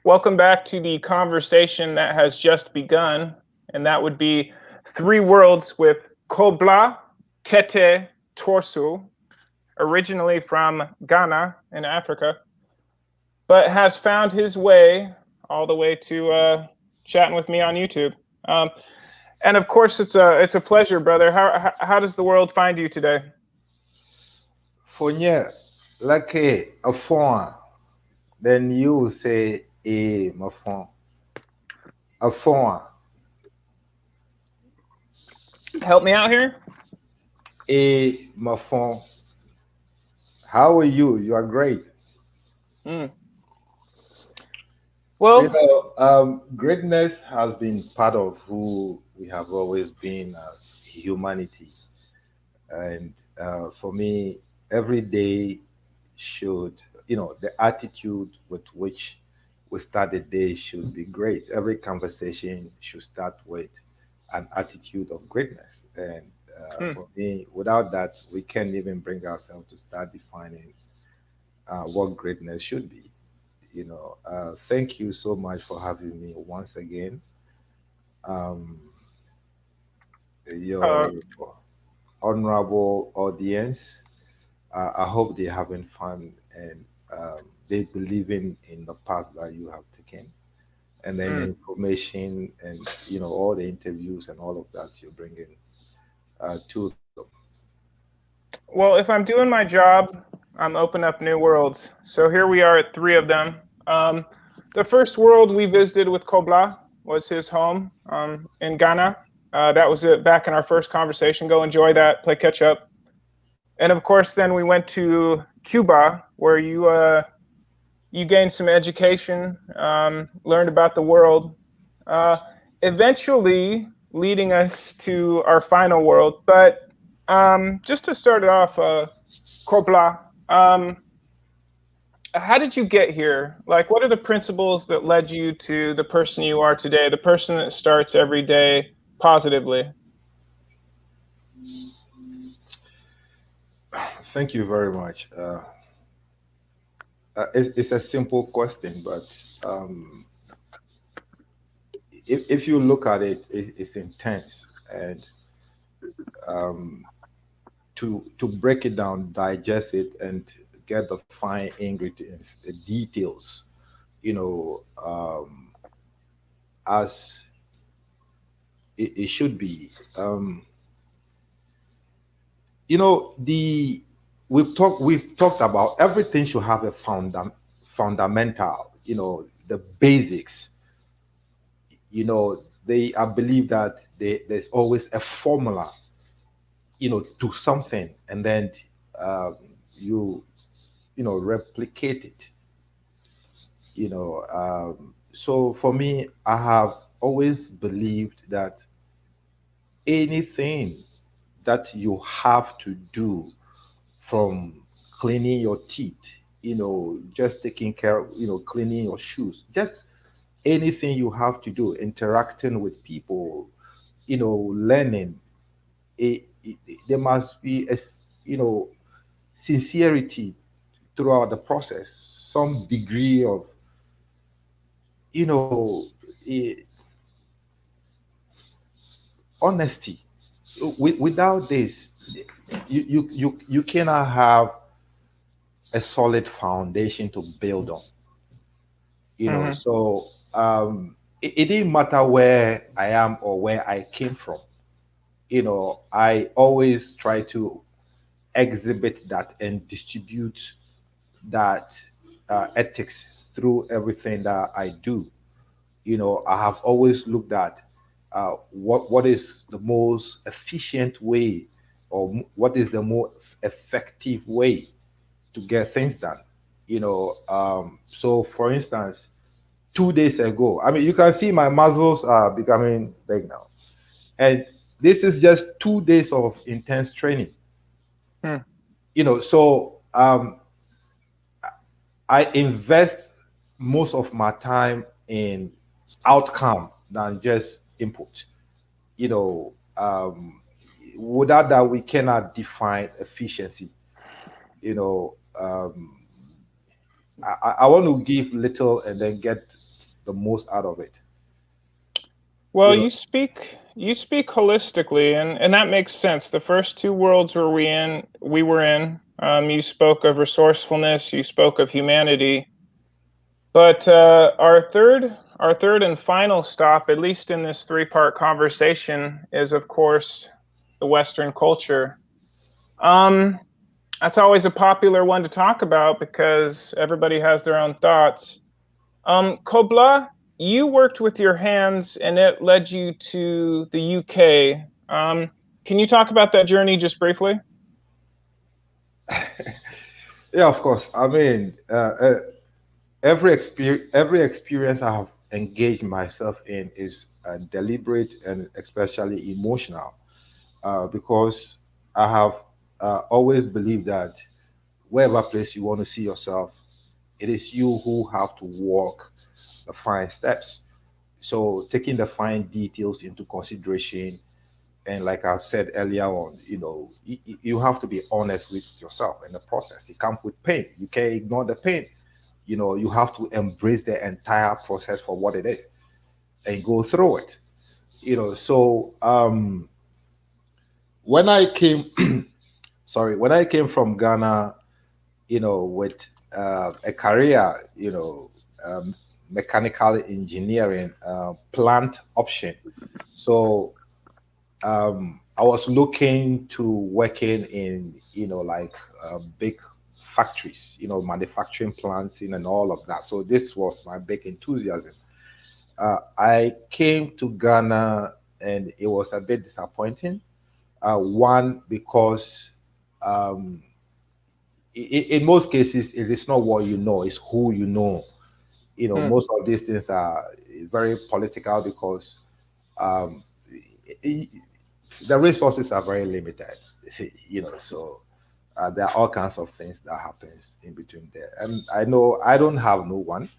Welcome back to the conversation that has just begun, and that would be Three Worlds with Kwabla Tete Torsu, originally from Ghana in Africa, but has found his way all the way to chatting with me on YouTube. Um, and of course, it's a pleasure, brother. How does the world find you today? Fonya, like a phone, then you say my phone. A phone, Help me out here. my phone. How are you? You are great. Mm. You Well, know, greatness has been part of who we have always been as humanity. And for me, every day should, the attitude with which we start the day should be great. Every conversation should start with an attitude of greatness. And hmm. for me, without that, we can't even bring ourselves to start defining what greatness should be. Thank you so much for having me once again. Um, your uh, honorable audience. I hope they're having fun and they believe in the path that you have taken and then the mm. information and all the interviews and all of that you're bringing to them. Well, if I'm doing my job, I'm opening up new worlds. So here we are at three of them. Um, the first world we visited with Kwabla was his home in Ghana. That was it back in our first conversation. Go enjoy that, play catch up. And of course, then we went to Cuba, where you gained some education, learned about the world, uh, eventually leading us to our final world. But just to start it off, Kwabla, how did you get here? Like, what are the principles that led you to the person you are today, the person that starts every day positively? Thank you very much. It's a simple question, but if you look at it's intense. And um, to break it down, digest it, and get the fine ingredients, the details, as it should be. The we've talked about everything should have a fundamental, the basics. You know, I believe that there's always a formula, to something, and then um, you replicate it. So for me, I have always believed that anything that you have to do, from cleaning your teeth, just taking care of, cleaning your shoes, just anything you have to do, interacting with people, learning, there must be sincerity throughout the process, some degree of, you know, eh, honesty. Without this, you cannot have a solid foundation to build on. Hmm. So it didn't matter where I am or where I came from. I always try to exhibit that and distribute that ethics through everything that I do. I have always looked at what is the most efficient way, or what is the most effective way to get things done. So for instance, 2 days ago, I mean, you can see my muscles are becoming big now, and this is just 2 days of intense training. Hmm. So I invest most of my time in outcome than just input. You know, without that, we cannot define efficiency. You know, I want to give little and then get the most out of it. Well, You know, you speak holistically, and that makes sense. The first two worlds we were in. You spoke of resourcefulness, you spoke of humanity, but our third and final stop, at least in this three-part conversation, is of course the Western culture. Um, that's always a popular one to talk about because everybody has their own thoughts. Kwabla, you worked with your hands and it led you to the UK. Can you talk about that journey just briefly? yeah, of course. I mean, every experience I have engaged myself in is deliberate and especially emotional, because I have always believed that wherever place you want to see yourself, it is you who have to walk the fine steps. So taking the fine details into consideration, and like I've said earlier on, you have to be honest with yourself in the process. It comes with pain. You can't ignore the pain. You have to embrace the entire process for what it is and go through it. So when I came, sorry, when I came from Ghana, with a career, mechanical engineering, plant option. So I was looking to working in, like big factories, manufacturing plants in and all of that. So this was my big enthusiasm. I came to Ghana and it was a bit disappointing. One, because um, in most cases, it is not what you know, it's who you know. Hmm. Most of these things are very political because um, i- the resources are very limited. So there are all kinds of things that happens in between there. And I know I don't have no one,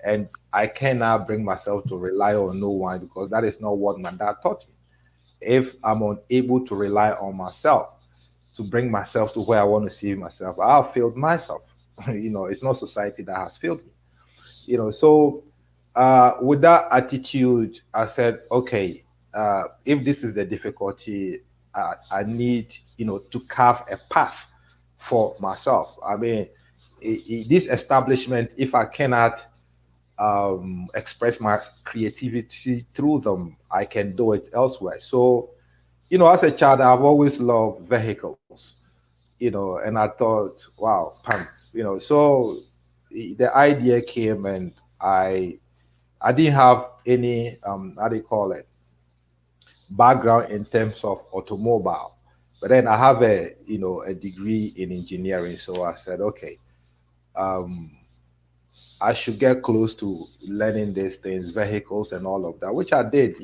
and I cannot bring myself to rely on no one because that is not what my dad taught me. If I'm unable to rely on myself to bring myself to where I want to see myself, I've failed myself. It's not society that has failed me. So with that attitude, I said, okay, if this is the difficulty, I need, to carve a path for myself. I mean, this establishment, if I cannot express my creativity through them, I can do it elsewhere. So, as a child, I've always loved vehicles, and I thought, wow, Pam, so the idea came, and I didn't have any how do you call it, background in terms of automobile, but then I have a degree in engineering, so I said, okay, um, I should get close to learning these things, vehicles and all of that, which I did.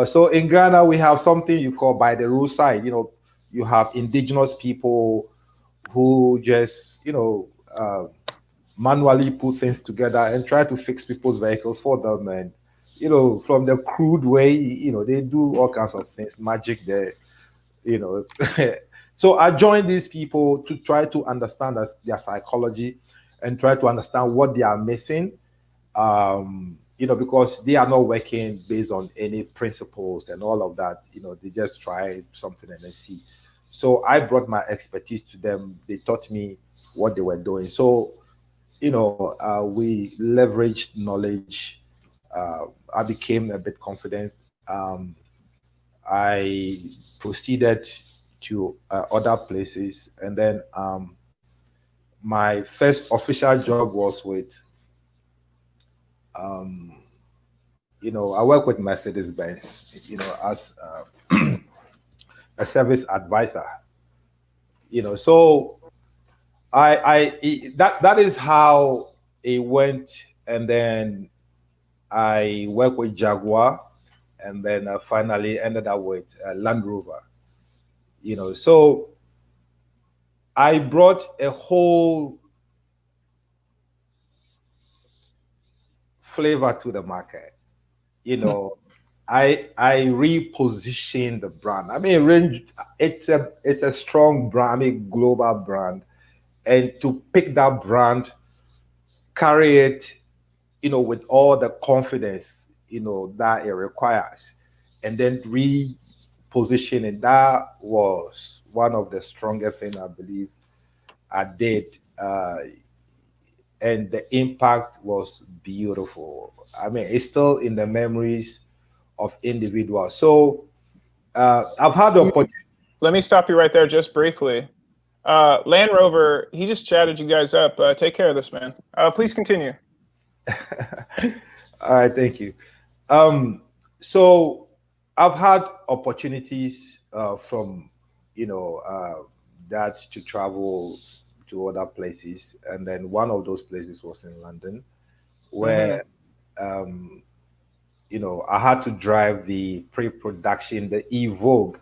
So in Ghana we have something you call by the roadside. You have indigenous people who just manually put things together and try to fix people's vehicles for them. And from the crude way, they do all kinds of things, magic there. you know so I joined these people to try to understand their psychology and try to understand what they are missing, because they are not working based on any principles and all of that. They just try something and then see. So I brought my expertise to them. They taught me what they were doing. So we leveraged knowledge. I became a bit confident. I proceeded to other places, and then my first official job was with, um, I work with Mercedes Benz, as a service advisor. So that is how it went, and then I worked with Jaguar, and then finally ended up with Land Rover. So I brought a whole flavor to the market. You know, I repositioned the brand. I mean, range it's a strong brand, I mean, global brand, and to pick that brand, carry it, with all the confidence, that it requires. And then repositioning, that was one of the strongest things I believe I did. And the impact was beautiful. I mean, it's still in the memories of individuals. So I've had the Let me, opportunity. let me stop you right there just briefly. Land Rover, he just chatted you guys up. Take care of this man. Please continue. All right, thank you. Um, so I've had opportunities from that to travel to other places, and then one of those places was in London, Hmm. where I had to drive the pre-production, the Evoque,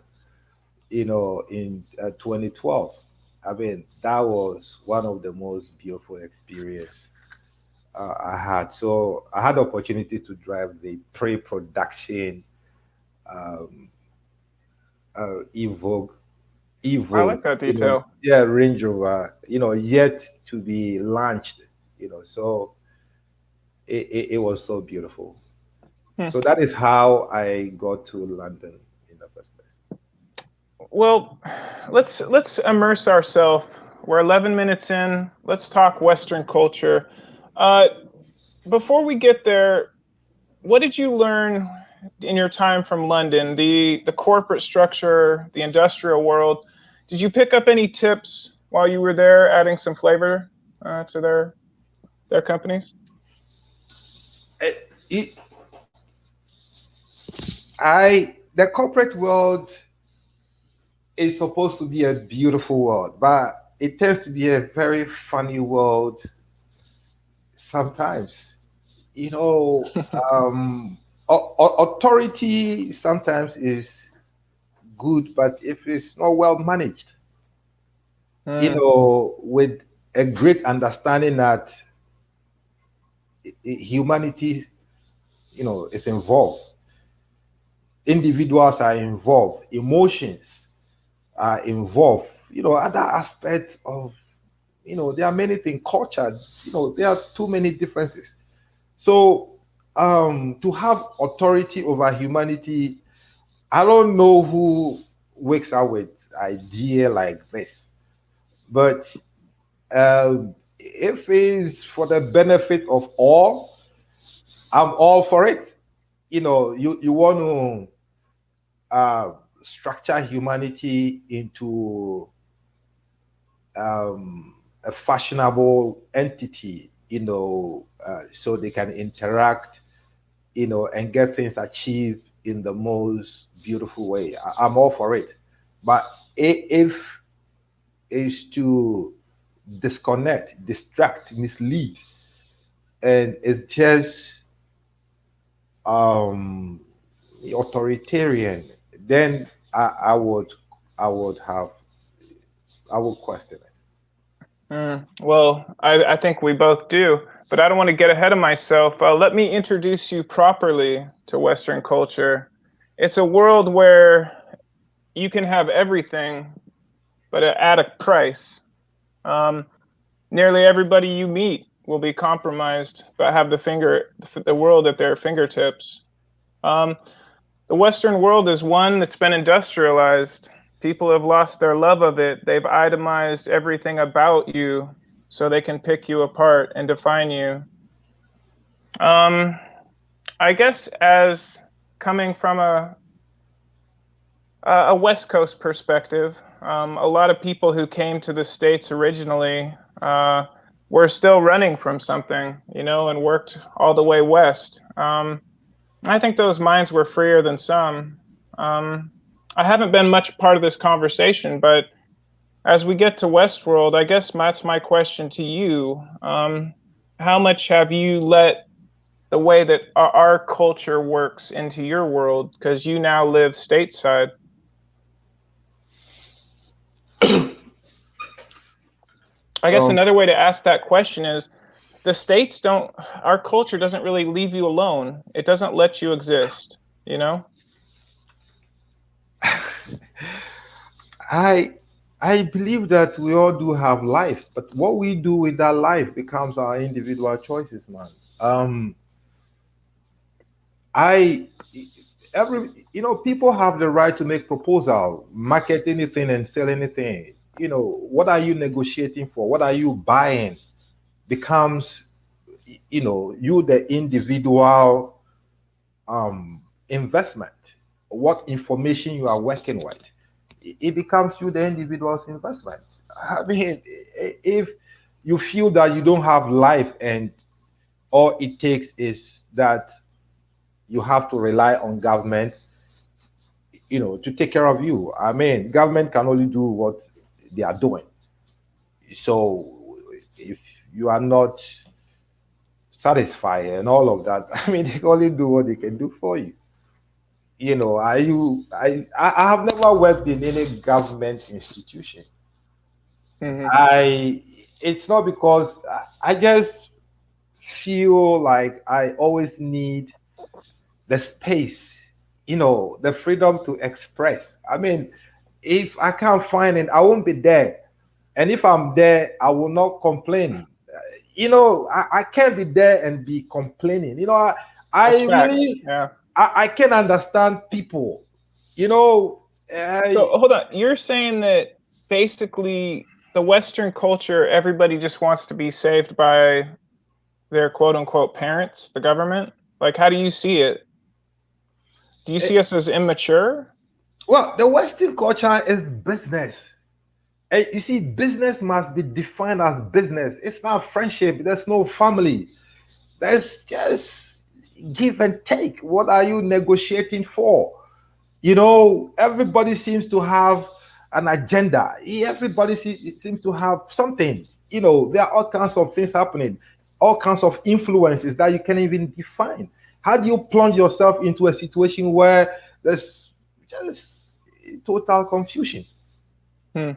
in 2012. I mean, that was one of the most beautiful experience I had. So I had the opportunity to drive the pre-production um, Evoque, I like Evoque, that detail. yeah, Range Rover, yet to be launched. So it was so beautiful. Hmm. So that is how I got to London in the first place. Well, let's immerse ourselves. We're 11 minutes in. Let's talk Western culture. Uh, Before we get there, what did you learn in your time from London? The corporate structure, the industrial world. Did you pick up any tips while you were there, adding some flavor to their companies? It, it, the corporate world is supposed to be a beautiful world, but it tends to be a very funny world sometimes. You know, um, authority sometimes is good, but if it's not well managed, Hmm. with a great understanding that humanity, is involved, individuals are involved, emotions are involved, other aspects of, there are many things, culture, there are too many differences. So, to have authority over humanity, I don't know who wakes up with idea like this, but if it's for the benefit of all, I'm all for it. You want to structure humanity into a fashionable entity, so they can interact, and get things achieved in the most beautiful way. I'm all for it. But if it's to disconnect, distract, mislead, and it's just um, authoritarian, then I would, I would have, I would question it. Well, I think we both do, but I don't want to get ahead of myself. Let me introduce you properly to Western culture. It's a world where you can have everything, but at a price. Um, Nearly everybody you meet will be compromised, but have the world at their fingertips. Um, the Western world is one that's been industrialized. People have lost their love of it. They've itemized everything about you so they can pick you apart and define you. Um, I guess as coming from a West Coast perspective, a lot of people who came to the States originally were still running from something, and worked all the way west. I think those minds were freer than some. Um, I haven't been much part of this conversation, but as we get to Westworld, I guess that's my question to you. How much have you let the way that our culture works into your world? Because you now live stateside. I guess Um, another way to ask that question is the states don't, our culture doesn't really leave you alone. It doesn't let you exist, you know? I I believe that we all do have life, but what we do with that life becomes our individual choices, man. Um, I every people have the right to make proposal, market anything and sell anything. What are you negotiating for? What are you buying? Becomes you the individual investment. What information you are working with, it becomes you the individual's investment. I mean, if you feel that you don't have life and all it takes is that you have to rely on government, to take care of you. I mean, government can only do what they are doing. So if you are not satisfied and all of that, I mean, they can only do what they can do for you. Are you? I have never worked in any government institution. Hmm. I It's not because I just feel like I always need the space, the freedom to express. I mean, if I can't find it, I won't be there. And if I'm there, I will not complain. I can't be there and be complaining. I That's facts. really, Yeah. I can understand people. You know, So I, hold on. You're saying that basically the Western culture, everybody just wants to be saved by their quote unquote parents, the government? Like, how do you see it? Do you see eh, us as immature? well, the Western culture is business. You see, business must be defined as business. It's not friendship. There's no family. There's just give and take. What are you negotiating for? Everybody seems to have an agenda. Everybody seems to have something. There are all kinds of things happening, all kinds of influences that you can't even define. How do you plunge yourself into a situation where there's just total confusion? Hmm.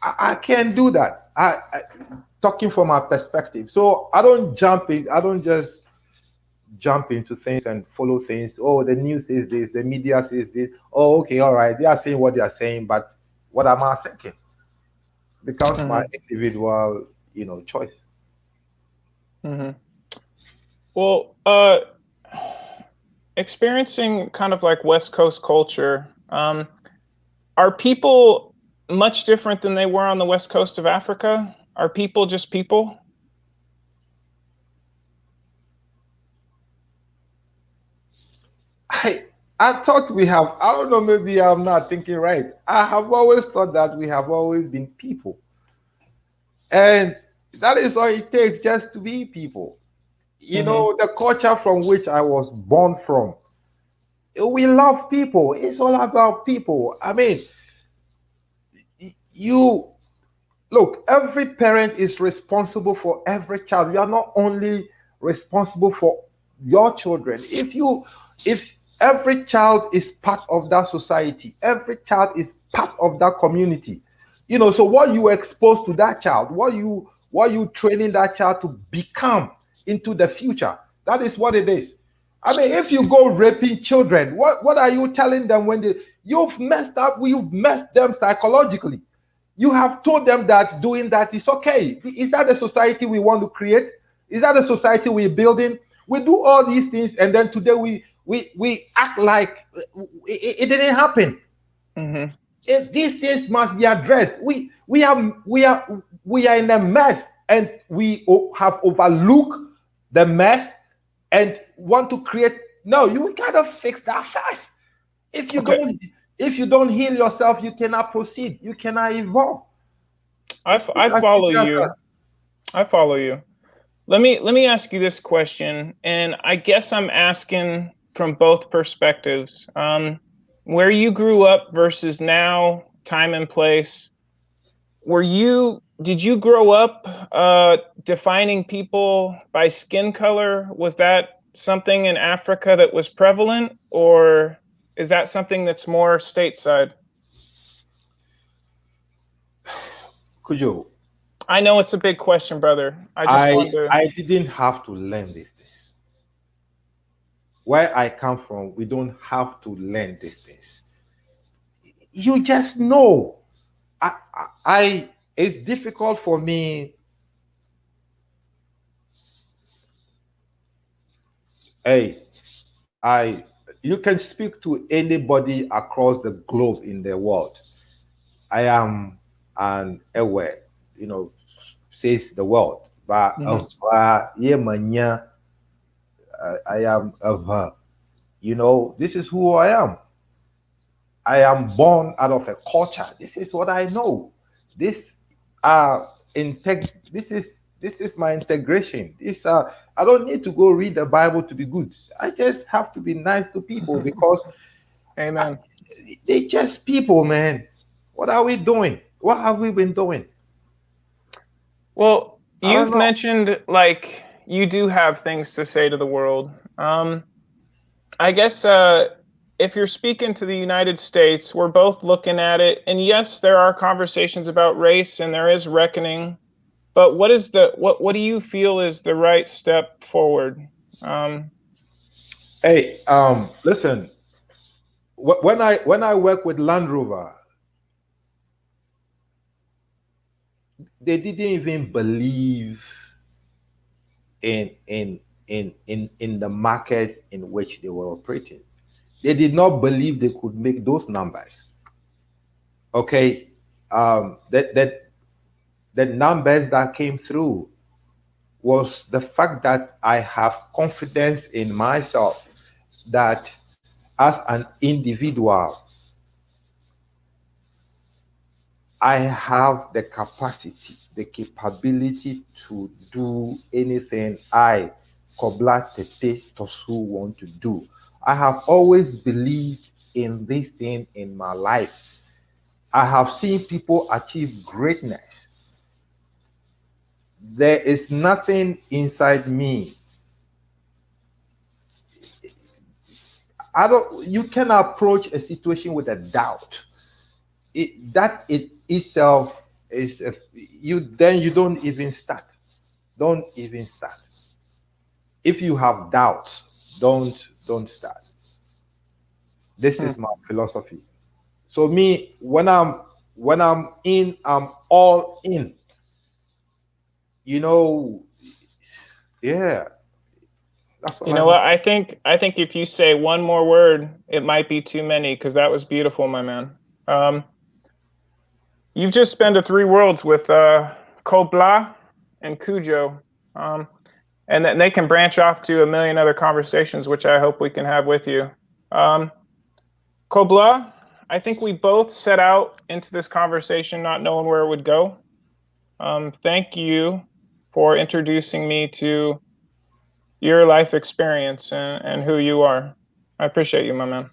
I can't do that. Talking from my perspective. So I don't jump in. I don't just jump into things and follow things. Oh, the news says this, the media says this. Oh, okay, all right. They are saying what they are saying, but what am I thinking? Becomes my Hmm. individual, choice. Hmm. Well, experiencing kind of like West Coast culture, are people much different than they were on the West Coast of Africa? Are people just people? I I thought we have. I don't know. Maybe I'm not thinking right. I have always thought that we have always been people, and that is all it takes just to be people. Hmm. The culture from which I was born from, we love people. It's all about people. I mean, you look, every parent is responsible for every child. You are not only responsible for your children. If every child is part of that society, every child is part of that community. So what you expose to that child, what you training that child to become into the future, that is what it is. I mean, if you go raping children, what are you telling them when you've messed up, you've messed them psychologically. You have told them that doing that is okay. Is that the society we want to create? Is that the society we're building? We do all these things, and then today we act like it didn't happen. Hmm. These things must be addressed. We are in a mess, and we have overlooked the mess and want to create. No, you gotta fix that first. If you Okay, don't, if you don't heal yourself, you cannot proceed. You cannot evolve. It's I as follow simple as that. you. I follow you. Let me ask you this question, and I guess I'm asking from both perspectives. Where you grew up versus now, time and place. Did you grow up defining people by skin color? Was that something in Africa that was prevalent, or is that something that's more stateside? Cujo, I know it's a big question, brother. I just I wanted to. I didn't have to learn these things. Where I come from, we don't have to learn these things. You just know. I it's difficult for me. Hey, I you can speak to anybody across the globe in the world. I am an aware, you know, says the world. But Hmm. yeah, manya, I am of her. You know, this is who I am. I am born out of a culture. This is what I know. This this is my integration. This I don't need to go read the Bible to be good. I just have to be nice to people because I, Amen. they just people, man. What are we doing? What have we been doing? Well, I don't you've know. mentioned like you do have things to say to the world. I guess if you're speaking to the United States, we're both looking at it, and yes, there are conversations about race, and there is reckoning. But what is the what do you feel is the right step forward? Um, Hey, listen. When I work with Land Rover, they didn't even believe in in the market in which they were operating. They did not believe they could make those numbers. Okay, that the numbers that came through was the fact that I have confidence in myself that as an individual I have the capacity, the capability to do anything I, Kwabla Tete Torsu, want to do. I have always believed in this thing in my life. I have seen people achieve greatness. There is nothing inside me. I don't. You can approach a situation with a doubt. It itself is you. Then you don't even start. Don't even start. If you have doubts, don't start. This hmm. is my philosophy. So me, when I'm in, I'm all in. You know, yeah, that's all You I know have. what? I think if you say one more word, it might be too many because that was beautiful, my man. Um, you've just spent the three worlds with Kwabla and Cujo, and then they can branch off to a million other conversations, which I hope we can have with you. Um, Kwabla, I think we both set out into this conversation not knowing where it would go. Thank you for introducing me to your life experience and who you are. I appreciate you, my man.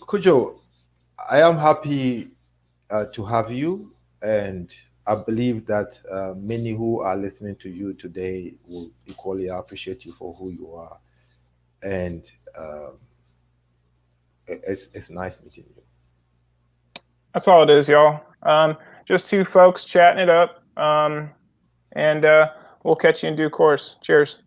Cujo, I am happy to have you, and I believe that many who are listening to you today will equally appreciate you for who you are. And um, it's nice meeting you. That's all it is, y'all. Just two folks chatting it up. And we'll catch you in due course. Cheers.